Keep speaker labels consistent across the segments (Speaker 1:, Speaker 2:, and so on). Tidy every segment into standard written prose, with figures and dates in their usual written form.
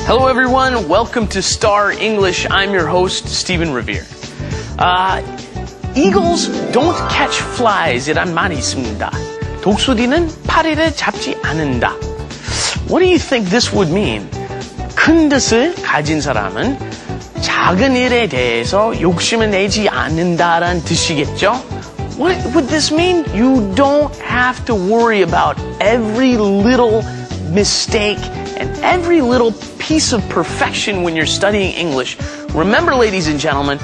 Speaker 1: Hello everyone, welcome to Star English. I'm your host, Stephen Revere. Eagles don't catch flies 이란 말이 있습니다. 독수리는 파리를 잡지 않는다. What do you think this would mean? 큰 뜻을 가진 사람은 작은 일에 대해서 욕심을 내지 않는다라는 뜻이겠죠? What would this mean? You don't have to worry about every little mistake and every little piece of perfection when you're studying English. Remember, ladies and gentlemen,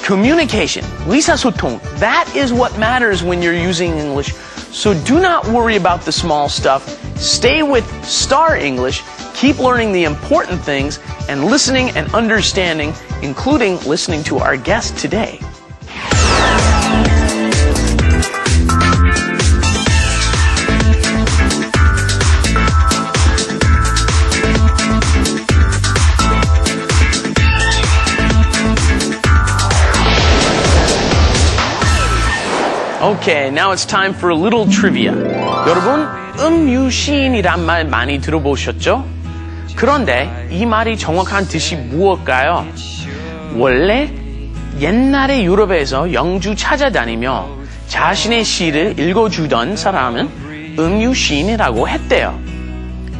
Speaker 1: communication, 의사소통, that is what matters when you're using English. So do not worry about the small stuff. Stay with Star English. Keep learning the important things and listening and understanding, including listening to our guest today. Okay, now it's time for a little trivia. 여러분, 음유시인이란 말 많이 들어보셨죠? 그런데 이 말이 정확한 뜻이 무엇일까요? 원래 옛날에 유럽에서 영주 찾아다니며 자신의 시를 읽어주던 사람은 음유시인이라고 했대요.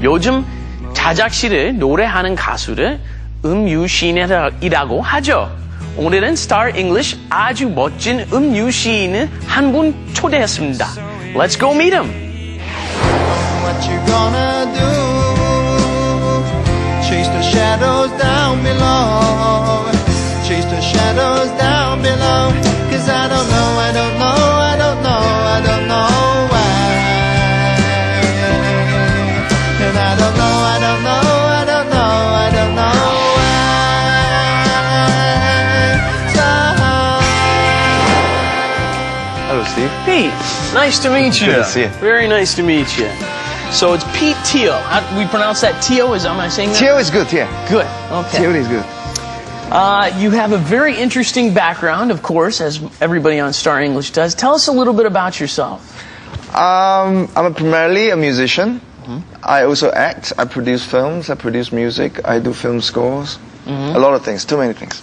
Speaker 1: 요즘 자작시를 노래하는 가수를 음유시인이라고 하죠. 오늘은 Star English 아주 멋진 음유시인을 한 분 초대했습니다. Let's go meet him.
Speaker 2: What you gonna do? Chase the shadows down below. Chase the shadows down below. 'Cause I don't know, I don't know, I don't know, I don't know why. And I don't know, I don't know, I don't know, I don't know why.
Speaker 3: Hello, Steve.
Speaker 1: Pete, nice to meet you.
Speaker 3: Good to see you.
Speaker 1: Very nice to meet you. So it's Pete Teo. How do we pronounce that? Teo? Am I saying that?
Speaker 3: Teo is good, yeah.
Speaker 1: Good. Okay.
Speaker 3: Teo is good.
Speaker 1: You have a very interesting background, of course, as everybody on Star English does. Tell us a little bit about yourself.
Speaker 3: I'm primarily a musician. I also act. I produce films. I produce music. I do film scores. A lot of things. Too many things.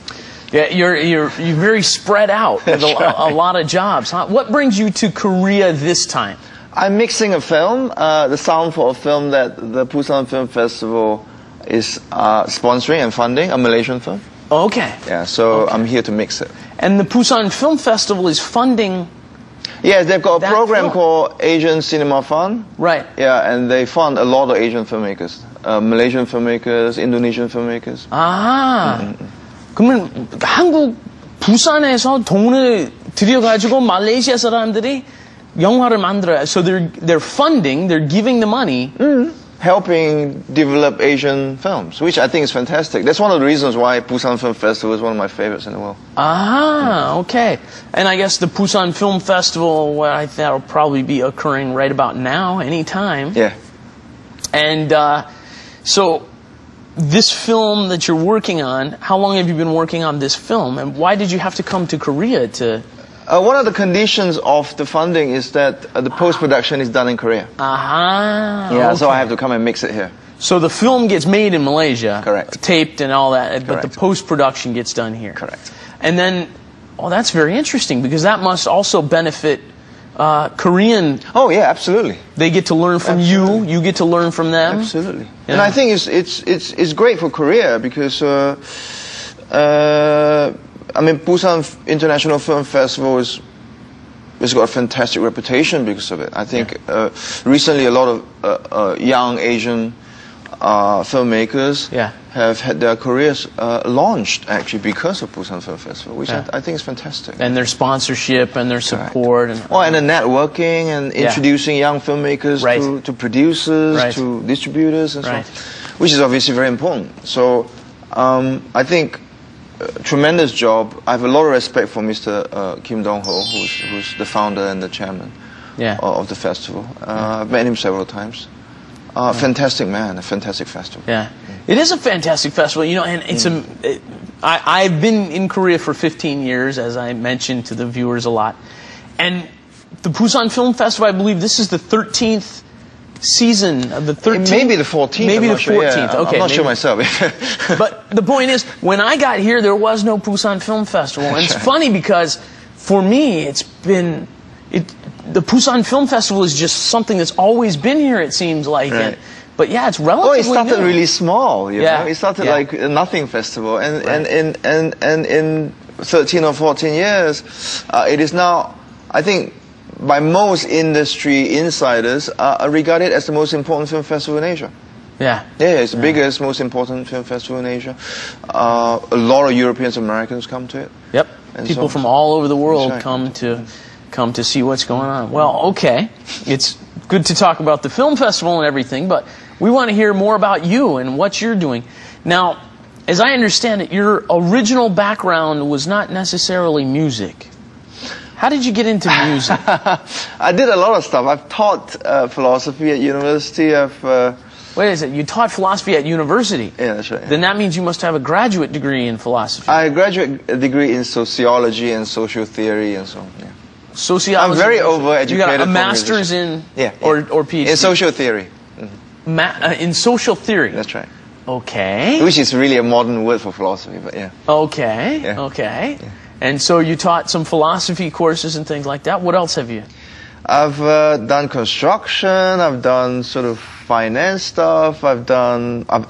Speaker 1: Yeah, you're very spread out with a lot of jobs. Huh? What brings you to Korea this time?
Speaker 3: I'm mixing a film, the sound for a film that the Busan Film Festival is sponsoring and funding, a Malaysian film.
Speaker 1: Okay.
Speaker 3: Yeah, so I'm here to mix it.
Speaker 1: And the Busan Film Festival is funding.
Speaker 3: Yeah, they've got a
Speaker 1: that
Speaker 3: program
Speaker 1: film.
Speaker 3: called Asian Cinema Fund.
Speaker 1: Right.
Speaker 3: Yeah, and they fund a lot of Asian filmmakers, Malaysian filmmakers, Indonesian filmmakers.
Speaker 1: 아, 그러면 한국 부산에서 돈을 들여가지고 말레이시아 사람들이 영화를 만들어요. So they're funding, they're giving the money.
Speaker 3: Helping develop Asian films, which I think is fantastic. That's one of the reasons why Busan Film Festival is one of my favorites in the world.
Speaker 1: Ah, okay. And I guess the Busan Film Festival, well, I think that'll probably be occurring right about now, anytime.
Speaker 3: Yeah.
Speaker 1: And so this film that you're working on, how long have you been working on this film? And why did you have to come to Korea to...
Speaker 3: One of the conditions of the funding is that the post-production is done in Korea.
Speaker 1: Aha.
Speaker 3: Yeah,
Speaker 1: okay.
Speaker 3: so I have to come and mix it here.
Speaker 1: So the film gets made in Malaysia.
Speaker 3: Correct.
Speaker 1: Taped and all that, but the
Speaker 3: Correct.
Speaker 1: post-production gets done here.
Speaker 3: Correct.
Speaker 1: And then, oh, that's very interesting because that must also benefit Korean.
Speaker 3: Oh yeah, absolutely.
Speaker 1: They get to learn from
Speaker 3: Absolutely.
Speaker 1: you get to learn from them.
Speaker 3: Absolutely.
Speaker 1: Yeah.
Speaker 3: And I think it's great for Korea because I mean Busan International Film Festival has got a fantastic reputation because of it. I think recently a lot of young Asian filmmakers have had their careers launched actually because of Busan Film Festival, which I think is fantastic.
Speaker 1: And their sponsorship and their support.
Speaker 3: And the networking and introducing young filmmakers to producers, to distributors and so on, which is obviously very important. So I think tremendous job. I have a lot of respect for Mr. Kim Dong-ho, who's the founder and the chairman of the festival. I've met him several times. Fantastic man, a fantastic festival.
Speaker 1: Yeah, it is a fantastic festival, you know, and it's I've been in Korea for 15 years, as I mentioned to the viewers a lot, and the Busan Film Festival, I believe this is the 13th season of the 13th?
Speaker 3: Maybe the 14th.
Speaker 1: Maybe the 14th.
Speaker 3: Yeah,
Speaker 1: okay,
Speaker 3: I'm not sure myself.
Speaker 1: But the point is, when I got here, there was no Busan Film Festival. And it's funny because, for me, it's been... the Busan Film Festival is just something that's always been here, it seems like.
Speaker 3: Right.
Speaker 1: But yeah, it's relatively
Speaker 3: it started
Speaker 1: new.
Speaker 3: really small, you know. It started
Speaker 1: Yeah.
Speaker 3: like a nothing festival. And in 13 or 14 years, it is now, I think, by most industry insiders, regarded as the most important film festival in Asia.
Speaker 1: Yeah.
Speaker 3: Yeah, it's the biggest, most important film festival in Asia. A lot of Europeans and Americans come to it.
Speaker 1: Yep.
Speaker 3: And
Speaker 1: People
Speaker 3: so-
Speaker 1: from all over the world
Speaker 3: That's right.
Speaker 1: come to see what's going on. Well, okay. It's good to talk about the film festival and everything, but we want to hear more about you and what you're doing. Now, as I understand it, your original background was not necessarily music. How did you get into music?
Speaker 3: I did a lot of stuff. I've taught philosophy at university.
Speaker 1: Wait a second, you taught philosophy at university?
Speaker 3: Yeah, that's right.
Speaker 1: Then that means you must have a graduate degree in philosophy.
Speaker 3: I graduate degree in sociology and social theory and so on. Yeah.
Speaker 1: Sociology.
Speaker 3: I'm very overeducated.
Speaker 1: You got a
Speaker 3: for
Speaker 1: master's in, or PhD?
Speaker 3: in social theory.
Speaker 1: In social theory.
Speaker 3: That's right.
Speaker 1: Okay.
Speaker 3: Which is really a modern word for philosophy, but yeah.
Speaker 1: Okay.
Speaker 3: Yeah.
Speaker 1: Okay. Yeah. And so you taught some philosophy courses and things like that. What else have you?
Speaker 3: I've done construction. I've done sort of finance stuff. I've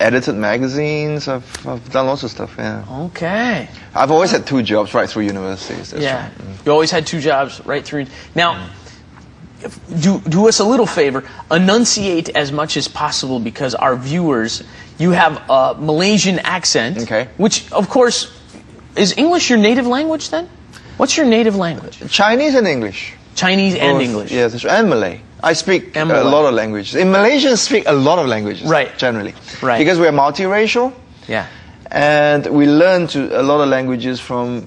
Speaker 3: edited magazines. I've done lots of stuff. Yeah.
Speaker 1: Okay.
Speaker 3: I've always had 2 jobs right through universities. That's
Speaker 1: Yeah.
Speaker 3: right.
Speaker 1: You always had 2 jobs right through. Now, do us a little favor. Enunciate as much as possible because our viewers, you have a Malaysian accent.
Speaker 3: Okay.
Speaker 1: Which, of course, is English your native language then? What's your native language?
Speaker 3: Chinese and English.
Speaker 1: Chinese and
Speaker 3: Both,
Speaker 1: English.
Speaker 3: Yes, that's right. And Malay. I speak a
Speaker 1: Malay.
Speaker 3: lot of languages. In Malaysia, I speak a lot of languages.
Speaker 1: Right.
Speaker 3: Generally.
Speaker 1: Right.
Speaker 3: Because we're multiracial.
Speaker 1: Yeah.
Speaker 3: And we learn a lot of languages from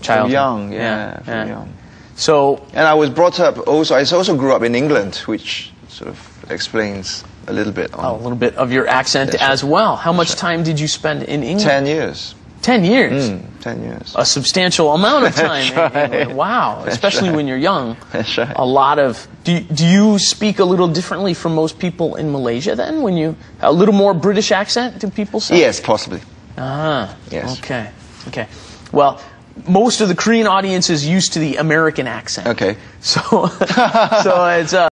Speaker 1: Childhood.
Speaker 3: young.
Speaker 1: Yeah.
Speaker 3: Young.
Speaker 1: So,
Speaker 3: And I was brought up also, I also grew up in England, which sort of explains a little bit on
Speaker 1: a little bit of your accent
Speaker 3: That's
Speaker 1: as
Speaker 3: right.
Speaker 1: well. How much time did you spend in England?
Speaker 3: 10 years.
Speaker 1: 10 years.
Speaker 3: 10 years.
Speaker 1: A substantial amount of time.
Speaker 3: That's right.
Speaker 1: in England. Wow. Especially
Speaker 3: right.
Speaker 1: when you're young.
Speaker 3: That's right.
Speaker 1: A lot of... Do you speak a little differently from most people in Malaysia then? When you... A little more British accent, do people say?
Speaker 3: Yes, possibly.
Speaker 1: Ah.
Speaker 3: Yes.
Speaker 1: Okay. Well, most of the Korean audience is used to the American accent.
Speaker 3: Okay.
Speaker 1: So it's...